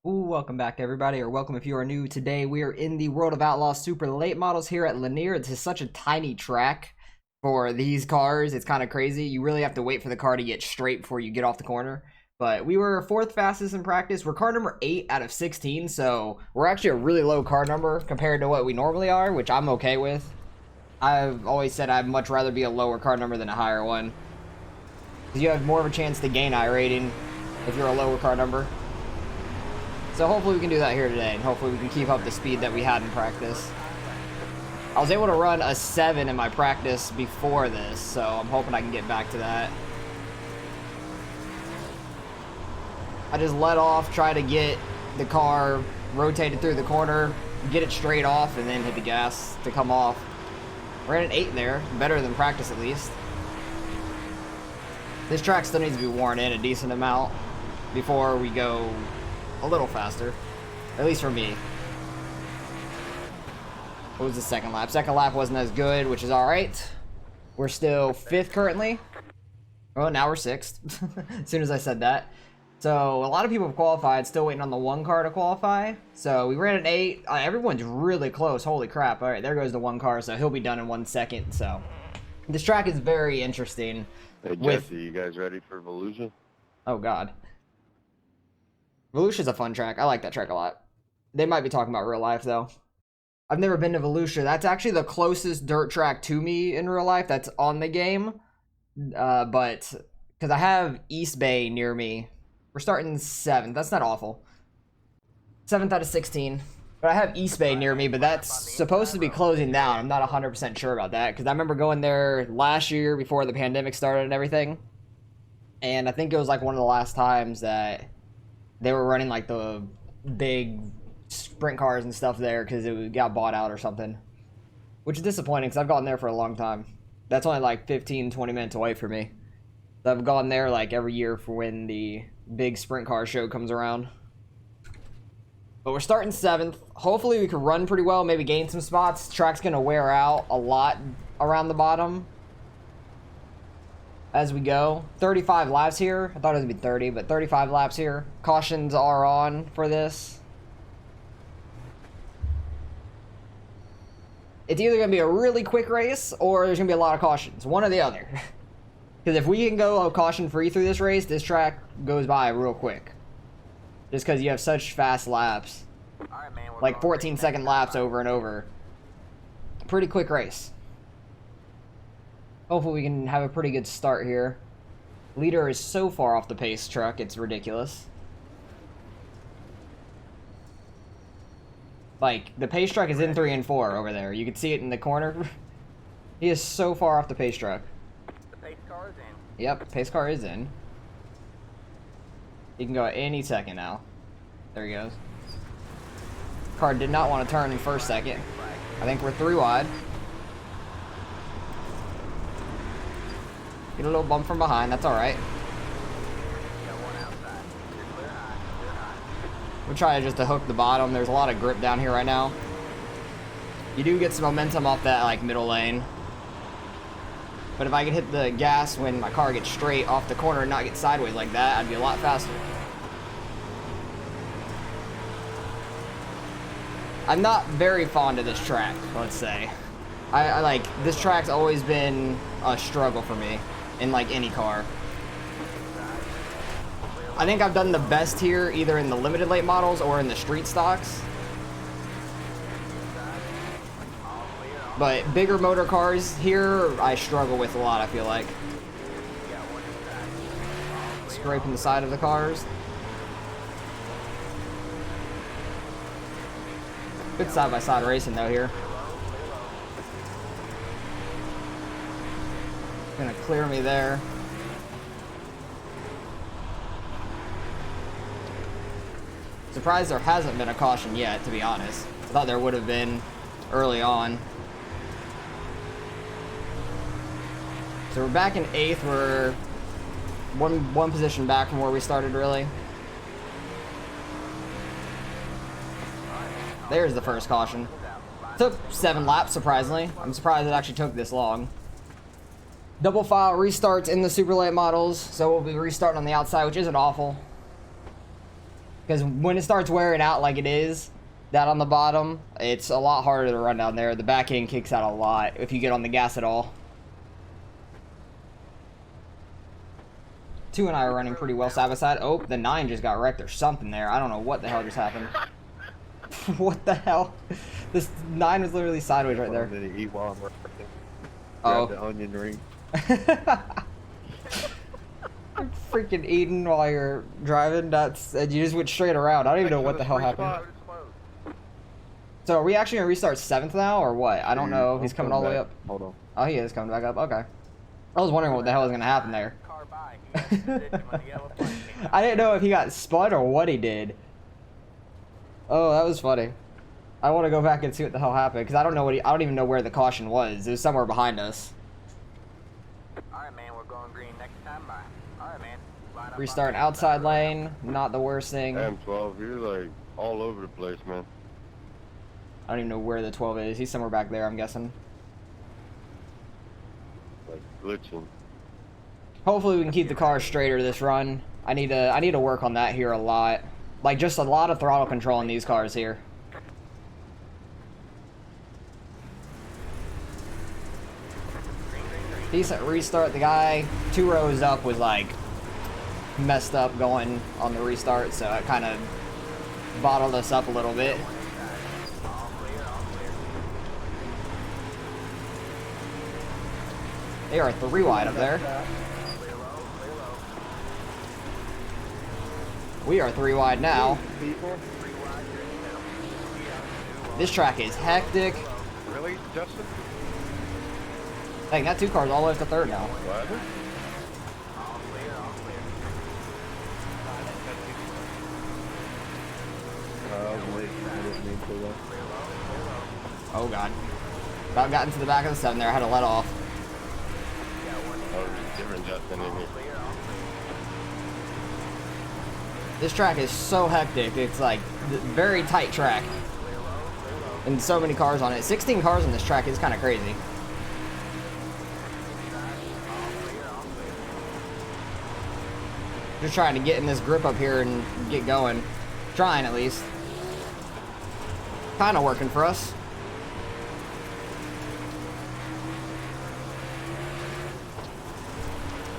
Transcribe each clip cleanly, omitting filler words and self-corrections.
Ooh, welcome back everybody, or welcome if you are new. Today we are in the World of Outlaw Super Late Models here at Lanier. It's just such a tiny track for these cars. It's kind of crazy. You really have to wait for the car to get straight before you get off the corner. But we were fourth fastest in practice. We're car number 8 out of 16, so we're actually a really low car number compared to what we normally are, which I'm okay with. I've always said I'd much rather be a lower car number than a higher one, because you have more of a chance to gain I rating if you're a lower car number. So hopefully we can do that here today, and hopefully we can keep up the speed that we had in practice. I was able to run a 7 in my practice before this, so I'm hoping I can get back to that. I just let off, try to get the car rotated through the corner, get it straight off, and then hit the gas to come off. Ran an 8 there, better than practice at least. This track still needs to be worn in a decent amount before we go a little faster, at least for me. What was the second lap? Second lap wasn't as good, which is all right. We're still 5th currently. Oh, now we're 6th. As soon as I said that. So a lot of people have qualified, still waiting on the one car to qualify. So we ran an 8. Everyone's really close. Holy crap. All right, there goes the one car, so he'll be done in 1 second. So this track is very interesting. Hey Jesse, you guys ready for Volusia? Oh God. Volusia's a fun track. I like that track a lot. They might be talking about real life, though. I've never been to Volusia. That's actually the closest dirt track to me in real life that's on the game. But, because I have East Bay near me. We're starting 7th. That's not awful. 7th out of 16. But I have East Bay near me, but that's supposed to be closing down. I'm not 100% sure about that, because I remember going there last year before the pandemic started and everything. And I think it was like one of the last times that they were running like the big sprint cars and stuff there, because it got bought out or something, which is disappointing because I've gone there for a long time. That's only like 15-20 minutes away from me. So I've gone there like every year for when the big sprint car show comes around. But we're starting 7th. Hopefully we can run pretty well, maybe gain some spots. Track's gonna wear out a lot around the bottom as we go. 35 laps here. I thought it was gonna be 30, but 35 laps here. Cautions are on for this. It's either gonna be a really quick race or there's gonna be a lot of cautions. One or the other. Because if we can go caution free through this race, this track goes by real quick. Just because you have such fast laps. Right, man, like 14-second laps over and over. Pretty quick race. Hopefully we can have a pretty good start here. Leader is so far off the pace truck, it's ridiculous. Like, the pace truck is in 3 and 4 over there. You can see it in the corner. He is so far off the pace truck. The pace car is in. Yep, pace car is in. He can go at any second now. There he goes. Car did not want to turn in first second. I think we're 3 wide. Get a little bump from behind, that's alright. We'll try just to hook the bottom. There's a lot of grip down here right now. You do get some momentum off that like middle lane. But if I could hit the gas when my car gets straight off the corner and not get sideways like that, I'd be a lot faster. I'm not very fond of this track, let's say. I like, this track's always been a struggle for me in like any car. I think I've done the best here either in the limited late models or in the street stocks. But bigger motor cars here, I struggle with a lot, I feel like. Scraping the side of the cars. Good side-by-side racing though here. Gonna clear me there. Surprised there hasn't been a caution yet, to be honest. I thought there would have been early on. So we're back in 8th. We're one position back from where we started, really. There's the first caution. Took 7 laps, surprisingly. I'm surprised it actually took this long. Double file restarts in the super late models, so we'll be restarting on the outside, which isn't awful. Because when it starts wearing out like it is, that on the bottom, it's a lot harder to run down there. The back end kicks out a lot if you get on the gas at all. 2 and I are running pretty well side by side. Oh, the 9 just got wrecked or something there. I don't know what the hell just happened. What the hell? This 9 was literally sideways right there. Oh. Grab the onion ring. Freaking eating while you're driving. And you just went straight around. I don't even know what the hell happened. So are we actually gonna restart 7th now or what? I don't know. He's coming all the way up. Hold on. Oh, he is coming back up. Okay. I was wondering what the hell was gonna happen there. I didn't know if he got spun or what he did. Oh, that was funny. I want to go back and see what the hell happened because I don't know I don't even know where the caution was. It was somewhere behind us. Alright, man, we're going green next time. Bye. Alright, man. Restart outside lane, not the worst thing. M12, you're like all over the place, man. I don't even know where the 12 is. He's somewhere back there, I'm guessing. Like glitching. Hopefully we can keep the car straighter this run. I need to work on that here a lot. Like just a lot of throttle control in these cars here. Decent restart. The guy 2 rows up was like messed up going on the restart, so it kind of bottled us up a little bit. They are 3 wide up there. We are 3 wide now. This track is hectic. Really, Justin? Dang, got 2 cars all the way up to 3rd now. What? Oh god. About got into the back of the 7 there. I had to let off. Oh, there's different Justin in here. This track is so hectic. It's like very tight track. And so many cars on it. 16 cars on this track is kind of crazy. Just trying to get in this grip up here and get going. Trying at least. Kind of working for us.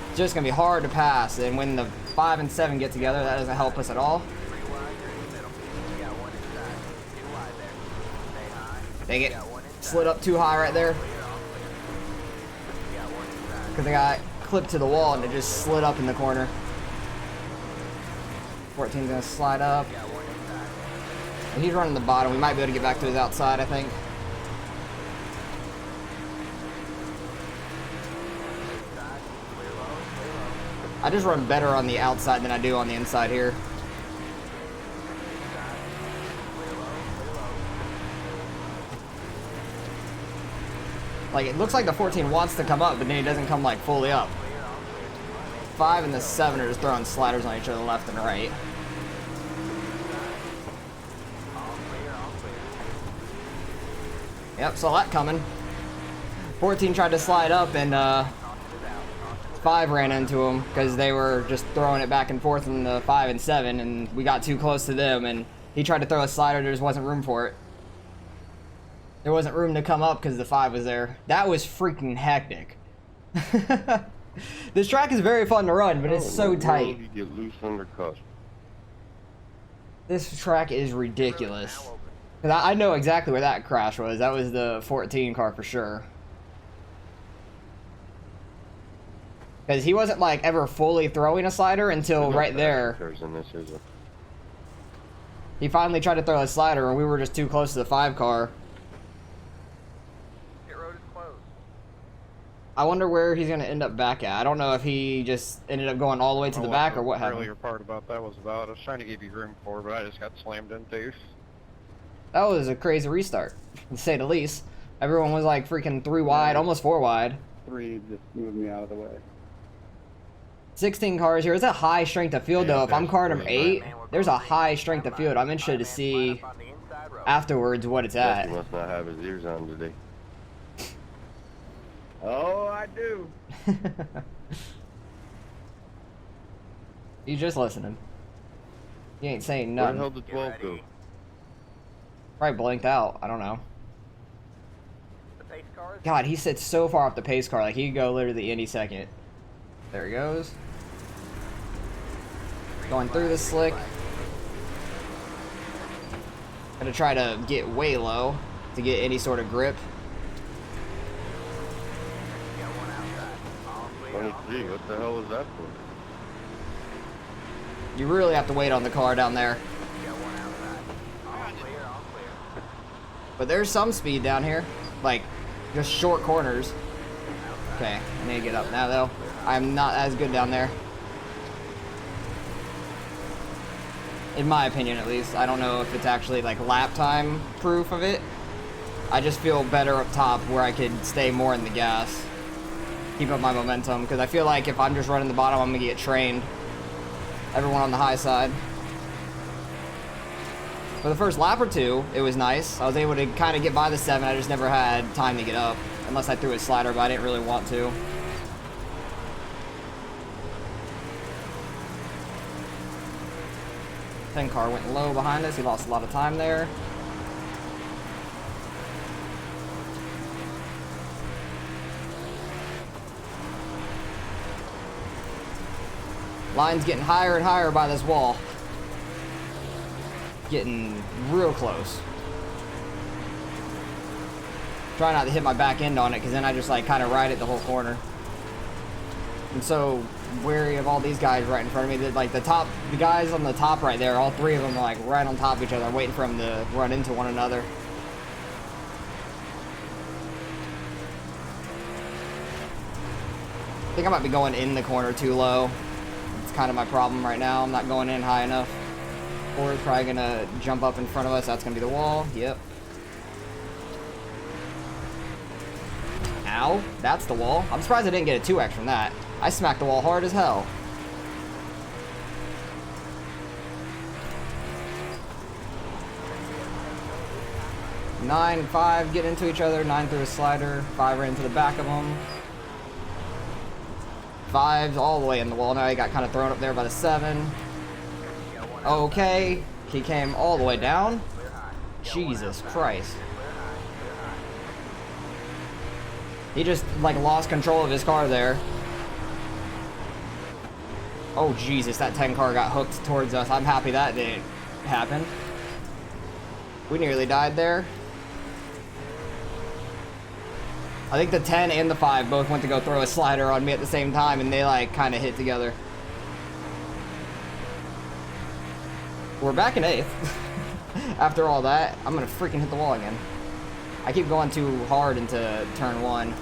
It's just going to be hard to pass. And when the 5 and 7 get together, that doesn't help us at all. Dang it. Slid up too high right there. Because I got clipped to the wall and it just slid up in the corner. 14's going to slide up. And he's running the bottom. We might be able to get back to his outside, I think. I just run better on the outside than I do on the inside here. Like, it looks like the 14 wants to come up, but then he doesn't come, like, fully up. 5 and the 7 are just throwing sliders on each other left and right. Yep, saw that coming. 14 tried to slide up, and 5 ran into him because they were just throwing it back and forth in the 5 and 7, and we got too close to them, and he tried to throw a slider. There just wasn't room for it. There wasn't room to come up because the 5 was there. That was freaking hectic. This track is very fun to run, but it's so tight. You get loose under cusp. This track is ridiculous. Cause I know exactly where that crash was. That was the 14 car for sure. Because he wasn't like ever fully throwing a slider until right there. He finally tried to throw a slider and we were just too close to the 5 car. I wonder where he's going to end up back at. I don't know if he just ended up going all the way to the back or what happened. The earlier part about that was about, I was trying to give you room for, but I just got slammed into. That was a crazy restart, to say the least. Everyone was like freaking 3 wide, almost 4 wide. 3 just moved me out of the way. 16 cars here. It's a high strength of field, though. If I'm car number 8, there's a high strength of field. I'm interested to see afterwards what it's at. He must not have his ears on today. Oh, I do. He's just listening. He ain't saying Where the nothing. hell did 12 go? Probably blinked out. I don't know. The pace cars. God, he sits so far off the pace car. Like, he could go literally any second. There he goes. Going through the slick. Gonna try to get way low to get any sort of grip. Got one outside. All clear. All 23, what the hell was that for? You really have to wait on the car down there. Got one outside. All clear. All clear. But there's some speed down here. Like, just short corners. Okay, I need to get up now, though. I'm not as good down there. In my opinion, at least. I don't know if it's actually, like, lap time proof of it. I just feel better up top where I could stay more in the gas. Keep up my momentum. Because I feel like if I'm just running the bottom, I'm going to get trained. Everyone on the high side. For the first lap or two, it was nice. I was able to kind of get by the 7. I just never had time to get up. Unless I threw a slider, but I didn't really want to. Ten car went low behind us. He lost a lot of time there. Line's getting higher and higher by this wall. Getting real close. Try not to hit my back end on it, because then I just like kind of ride it the whole corner. I'm so wary of all these guys right in front of me. That like the guys on the top right there, all 3 of them are like right on top of each other. I'm waiting for them to run into one another. I think I might be going in the corner too low. It's kind of my problem right now. I'm not going in high enough. 4 is probably gonna jump up in front of us. That's gonna be the wall. Yep. Ow, that's the wall. I'm surprised I didn't get a 2x from that. I smacked the wall hard as hell. Nine and 5 get into each other. 9 through a slider. 5 right into the back of them. 5's all the way in the wall. Now he got kind of thrown up there by the 7. Okay, he came all the way down. Jesus Christ. He just, like, lost control of his car there. Oh, Jesus, that 10 car got hooked towards us. I'm happy that didn't happen. We nearly died there. I think the 10 and the 5 both went to go throw a slider on me at the same time, and they, like, kind of hit together. We're back in 8th. After all that, I'm going to freaking hit the wall again. I keep going too hard into turn 1.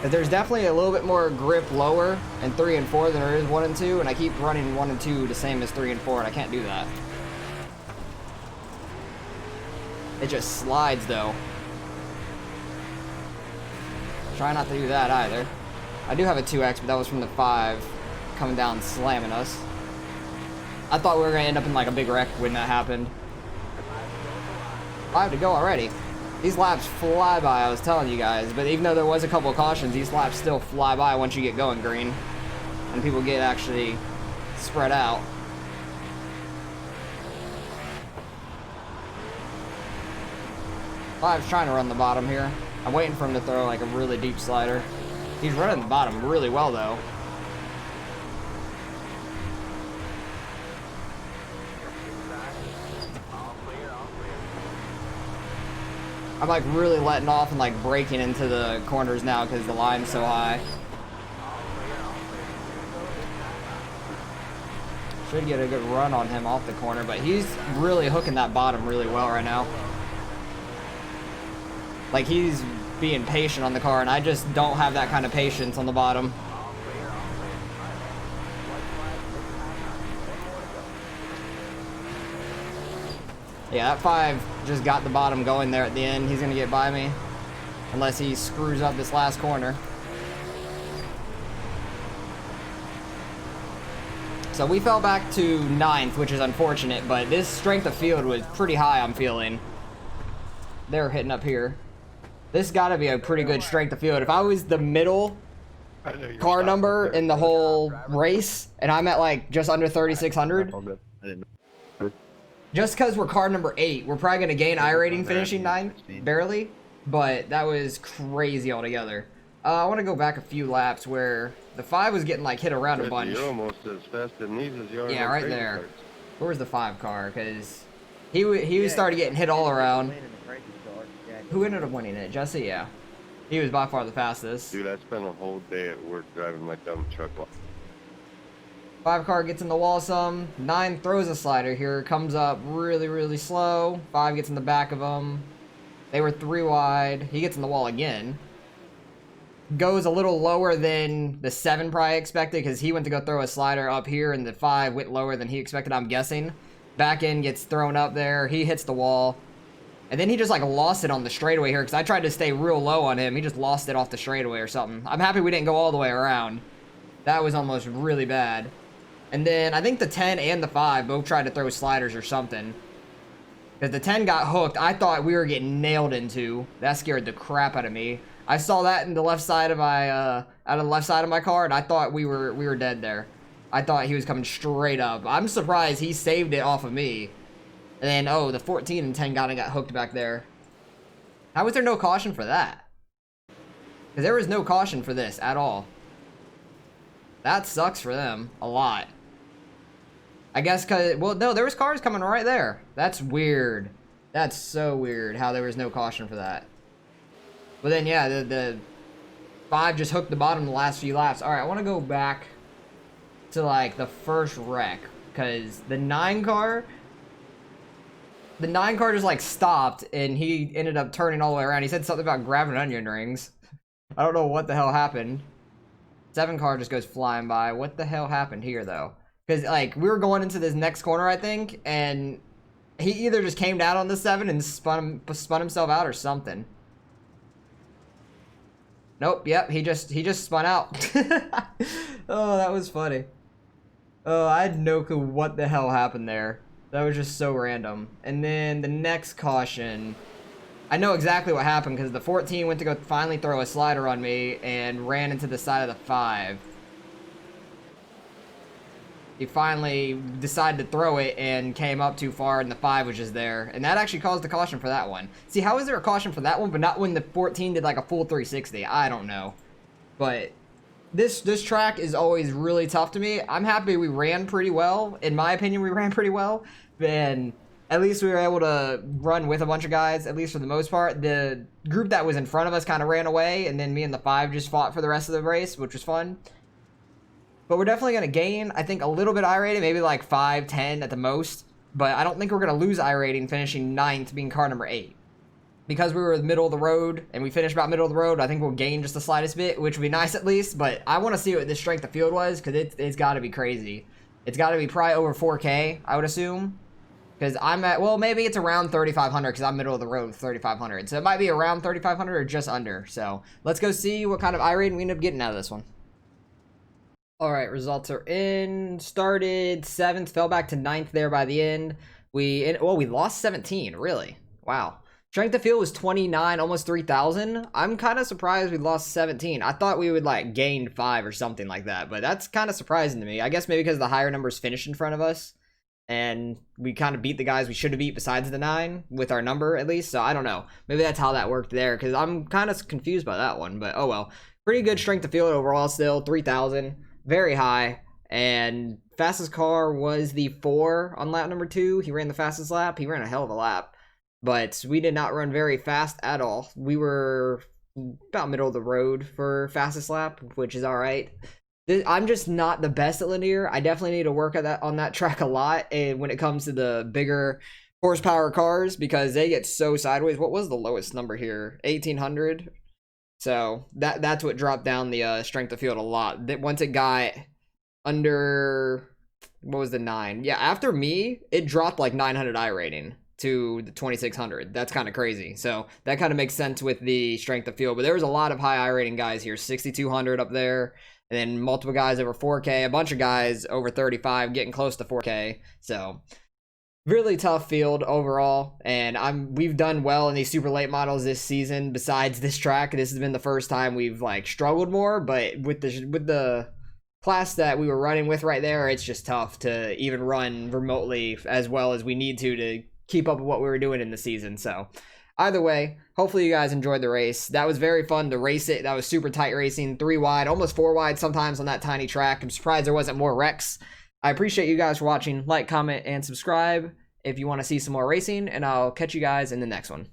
But there's definitely a little bit more grip lower in 3 and 4 than there is 1 and 2, and I keep running 1 and 2 the same as 3 and 4, and I can't do that. It just slides, though. Try not to do that either. I do have a 2x, but that was from the 5 coming down slamming us. I thought we were going to end up in like a big wreck when that happened. 5 to go already. These laps fly by, I was telling you guys. But even though there was a couple of cautions, these laps still fly by once you get going green. And people get actually spread out. Five's trying to run the bottom here. I'm waiting for him to throw like a really deep slider. He's running the bottom really well though. I'm like really letting off and like breaking into the corners now because the line's so high. Should get a good run on him off the corner, but he's really hooking that bottom really well right now. Like he's being patient on the car, and I just don't have that kind of patience on the bottom. Yeah, that 5 just got the bottom going there at the end. He's gonna get by me unless he screws up this last corner. So we fell back to 9th, which is unfortunate, but this strength of field was pretty high, I'm feeling. They're hitting up here. This gotta be a pretty good strength of field. If I was the middle car number in the whole race, and I'm at like just under 3,600, Just because we're car number 8, we're probably going to gain iRating finishing 9th, barely. But that was crazy altogether. I want to go back a few laps where the 5 was getting like hit around a bunch. You're almost as fast in these as you are. Yeah, in right crazy there. cars. Where was the 5 car? Because he started getting hit all around. Who ended up winning it? Jesse, yeah. He was by far the fastest. Dude, I spent a whole day at work driving my dumb truck. 5 car gets in the wall some. 9 throws a slider here. Comes up really, really slow. 5 gets in the back of him. They were 3 wide. He gets in the wall again. Goes a little lower than the 7 probably expected because he went to go throw a slider up here and the 5 went lower than he expected, I'm guessing. Back end gets thrown up there. He hits the wall. And then he just like lost it on the straightaway here because I tried to stay real low on him. He just lost it off the straightaway or something. I'm happy we didn't go all the way around. That was almost really bad. And then I think the 10 and the 5 both tried to throw sliders or something. Because the 10 got hooked. I thought we were getting nailed into. That scared the crap out of me. I saw that in the left side of my out of the left side of my car, and I thought we were dead there. I thought he was coming straight up. I'm surprised he saved it off of me. And then, oh, the 14 and 10 got hooked back there. How was there no caution for that? Because there was no caution for this at all. That sucks for them a lot. I guess because, well, no, there was cars coming right there. That's weird. That's so weird how there was no caution for that. But then, yeah, the 5 just hooked the bottom the last few laps. All right, I want to go back to, like, the first wreck. Because the 9 car just, like, stopped, and he ended up turning all the way around. He said something about grabbing onion rings. I don't know what the hell happened. 7 car just goes flying by. What the hell happened here, though? Because, like, we were going into this next corner, I think, and he either just came down on the 7 and spun himself out or something. Nope, yep, he just spun out. Oh, that was funny. Oh, I had no clue what the hell happened there. That was just so random. And then the next caution, I know exactly what happened because the 14 went to go finally throw a slider on me and ran into the side of the 5. He finally decided to throw it and came up too far, and the 5 was just there. And that actually caused the caution for that one. See, how is there a caution for that one, but not when the 14 did like a full 360? I don't know. But this track is always really tough to me. I'm happy we ran pretty well. In my opinion, we ran pretty well. And at least we were able to run with a bunch of guys, at least for the most part. The group that was in front of us kind of ran away, and then me and the 5 just fought for the rest of the race, which was fun. But we're definitely going to gain, I think, a little bit iRating, maybe like 5, 10 at the most. But I don't think we're going to lose iRating finishing 9th, being car number 8. Because we were middle of the road, and we finished about middle of the road, I think we'll gain just the slightest bit, which would be nice at least. But I want to see what this strength of field was, because it's got to be crazy. It's got to be probably over 4K, I would assume. Because I'm at, well, maybe it's around 3,500, because I'm middle of the road with 3,500. So it might be around 3,500 or just under. So let's go see what kind of iRating we end up getting out of this one. All right, results are in. Started 7th, fell back to 9th there by the end. We lost 17, really. Wow. Strength of field was 29, almost 3,000. I'm kind of surprised we lost 17. I thought we would like gain 5 or something like that, but that's kind of surprising to me. I guess maybe because the higher numbers finished in front of us, and we kind of beat the guys we should have beat besides the 9 with our number at least. So I don't know. Maybe that's how that worked there, because I'm kind of confused by that one. But oh well. Pretty good strength of field overall still, 3,000. Very high, and fastest car was the 4 on lap number 2. He ran the fastest lap. He ran a hell of a lap, but we did not run very fast at all. We were about middle of the road for fastest lap, which is all right. I'm just not the best at Lanier. I definitely need to work on that track a lot, and when it comes to the bigger horsepower cars, because they get so sideways. What was the lowest number here? 1,800. So that's what dropped down the strength of field a lot. That once it got under, what was the 9? Yeah, after me, it dropped like 900 iRating to the 2,600. That's kind of crazy. So that kind of makes sense with the strength of field. But there was a lot of high iRating guys here, 6,200 up there, and then multiple guys over 4K, a bunch of guys over 35, getting close to 4K. So really tough field overall, and we've done well in these super late models this season. Besides this track, this has been the first time we've like struggled more, but with the class that we were running with right there, it's just tough to even run remotely as well as we need to keep up with what we were doing in the season. So either way, hopefully you guys enjoyed the race. That was very fun to race it. That was super tight racing, 3 wide, almost 4 wide sometimes on that tiny track. I'm surprised there wasn't more wrecks. I appreciate you guys for watching. Like, comment, and subscribe if you want to see some more racing, and I'll catch you guys in the next one.